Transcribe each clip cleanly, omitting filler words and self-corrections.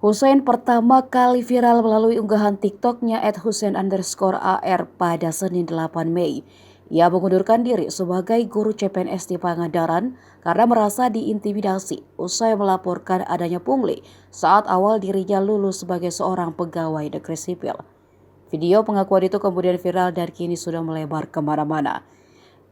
Hussein pertama kali viral melalui unggahan TikToknya @Hussein_AR pada Senin 8 Mei. Ia mengundurkan diri sebagai guru CPNS di Pangandaran karena merasa diintimidasi usai melaporkan adanya pungli saat awal dirinya lulus sebagai seorang pegawai negeri sipil. Video pengakuan itu kemudian viral dan kini sudah melebar kemana-mana.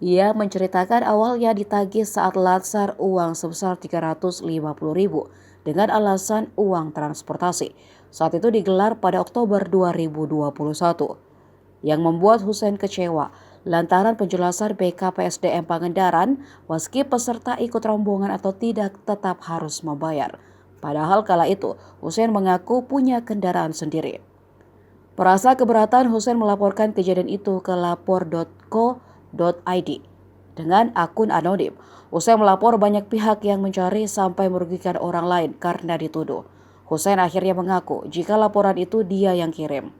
Ia menceritakan awalnya ditagih saat latsar uang sebesar 350.000 dengan alasan uang transportasi. Saat itu digelar pada Oktober 2021. Yang membuat Hussein kecewa lantaran penjelasan BKPSDM Pangandaran meski peserta ikut rombongan atau tidak tetap harus membayar. Padahal kala itu Hussein mengaku punya kendaraan sendiri. Merasa keberatan, Hussein melaporkan kejadian itu ke lapor.co.id dengan akun anonim. Hussein melapor banyak pihak yang mencari sampai merugikan orang lain karena dituduh. Hussein akhirnya mengaku jika laporan itu dia yang kirim.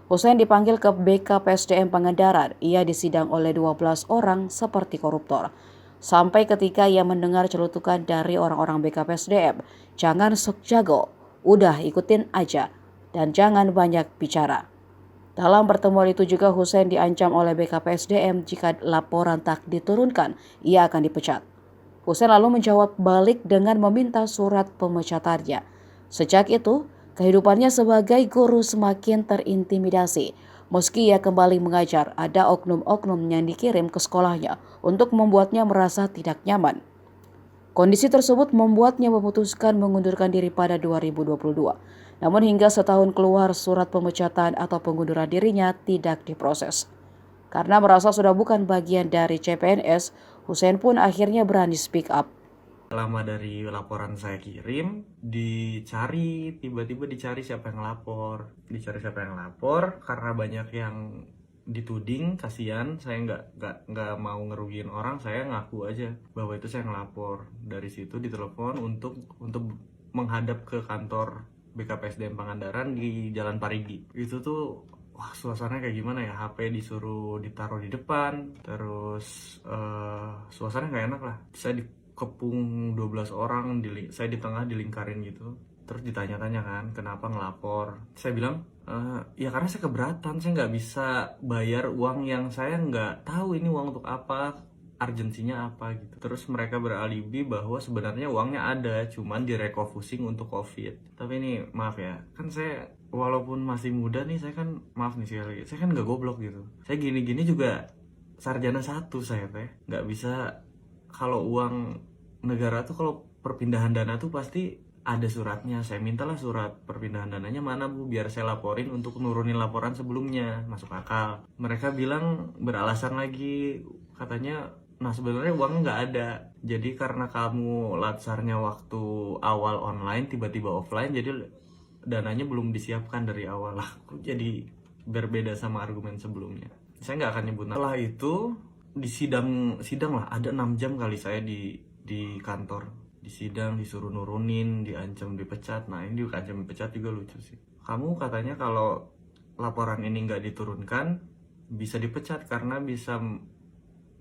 Hussein dipanggil ke BKPSDM Pangandaran. Ia disidang oleh 12 orang seperti koruptor. Sampai ketika ia mendengar celutukan dari orang-orang BKPSDM, "Jangan sok jago, udah ikutin aja. Dan jangan banyak bicara." Dalam pertemuan itu juga Hussein diancam oleh BKPSDM jika laporan tak diturunkan, ia akan dipecat. Hussein lalu menjawab balik dengan meminta surat pemecatannya. Sejak itu, kehidupannya sebagai guru semakin terintimidasi. Meski ia kembali mengajar, ada oknum-oknum yang dikirim ke sekolahnya untuk membuatnya merasa tidak nyaman. Kondisi tersebut membuatnya memutuskan mengundurkan diri pada 2022. Namun hingga setahun keluar surat pemecatan atau pengunduran dirinya tidak diproses. Karena merasa sudah bukan bagian dari CPNS, Hussein pun akhirnya berani speak up. Lama dari laporan saya kirim, tiba-tiba dicari siapa yang lapor, karena banyak yang dituding, kasihan, saya nggak mau ngerugiin orang, saya ngaku aja bahwa itu saya ngelapor. Dari situ ditelepon untuk menghadap ke kantor BKPSDM Pangandaran di Jalan Parigi. Itu tuh wah, suasananya kayak gimana ya, HP disuruh ditaruh di depan, terus suasananya nggak enak lah. Saya dikepung 12 orang, saya di tengah dilingkarin gitu. Terus ditanya-tanya kan, kenapa ngelapor. Saya bilang, ya karena saya keberatan, saya nggak bisa bayar uang yang saya nggak tahu ini uang untuk apa, urgensinya apa gitu. Terus mereka beralibi bahwa sebenarnya uangnya ada, cuman direfocusing untuk COVID. Tapi ini maaf ya, kan saya walaupun masih muda nih, saya kan maaf nih sekali, saya kan nggak goblok gitu. Saya gini-gini juga sarjana 1 saya teh, nggak bisa. Kalau uang negara tuh, kalau perpindahan dana tuh pasti ada suratnya. Saya mintalah surat perpindahan dananya, mana Bu, biar saya laporin untuk nurunin laporan sebelumnya. Masuk akal. Mereka bilang beralasan lagi, katanya nah sebenarnya uangnya nggak ada, jadi karena kamu latsarnya waktu awal online tiba-tiba offline, jadi dananya belum disiapkan dari awal lah. Jadi berbeda sama argumen sebelumnya. Saya nggak akan nyebut. Setelah itu di sidang lah, ada 6 jam kali saya di kantor, di sidang, disuruh nurunin, diancam dipecat. Nah ini diancam dipecat juga lucu sih. Kamu katanya kalau laporan ini nggak diturunkan bisa dipecat karena bisa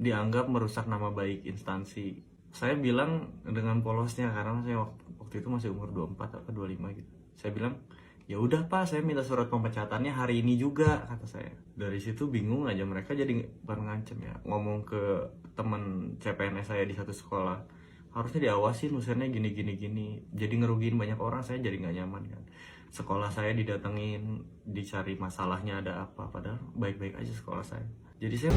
dianggap merusak nama baik instansi. Saya bilang dengan polosnya, karena saya waktu itu masih umur 24 atau 25 gitu. Saya bilang, ya udah Pak, saya minta surat pemecatannya hari ini juga, kata saya. Dari situ bingung aja mereka, jadi bukan ngancem ya, ngomong ke teman CPNS saya di satu sekolah, harusnya diawasin usernya gini. Jadi ngerugiin banyak orang, saya jadi nggak nyaman kan. Sekolah saya didatengin, dicari masalahnya ada apa, padahal baik-baik aja sekolah saya. Jadi saya